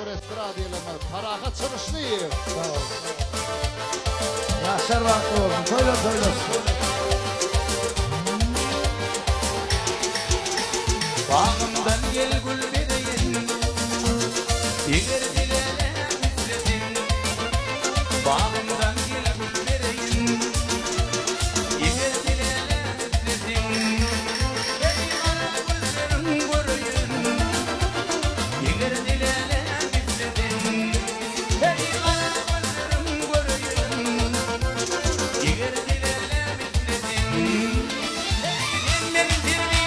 bir estrada eleme. Parağa çalışlıyım. Sağ ol. Yaşar vakti olsun. Söyle söyle. Bağımdan gel gül vereyim, İger dilere müsretin. Bağımdan gel gül vereyim, İger dilere müsretin. Beni bana gözlerin göreyim, İger dilere müsretin. Beni bana gözlerin göreyim, İger dilere müsretin. Benim dilime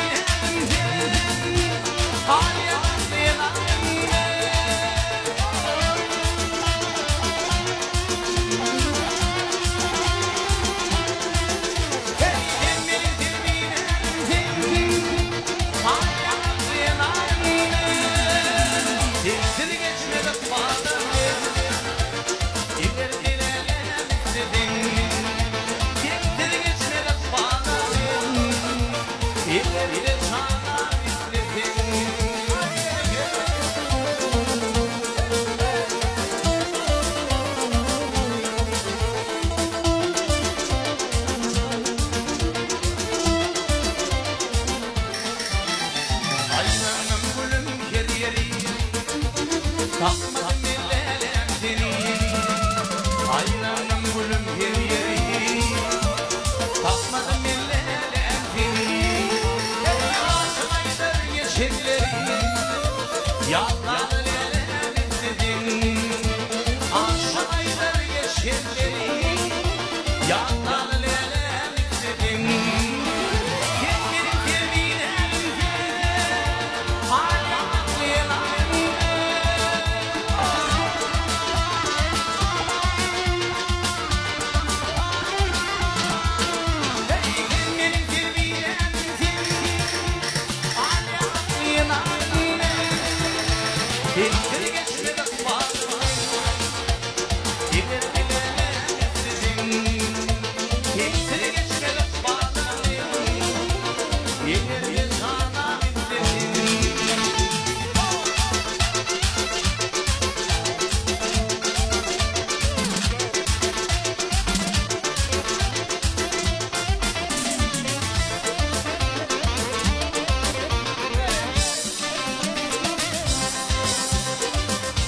Aymanım gülüm yer yeri,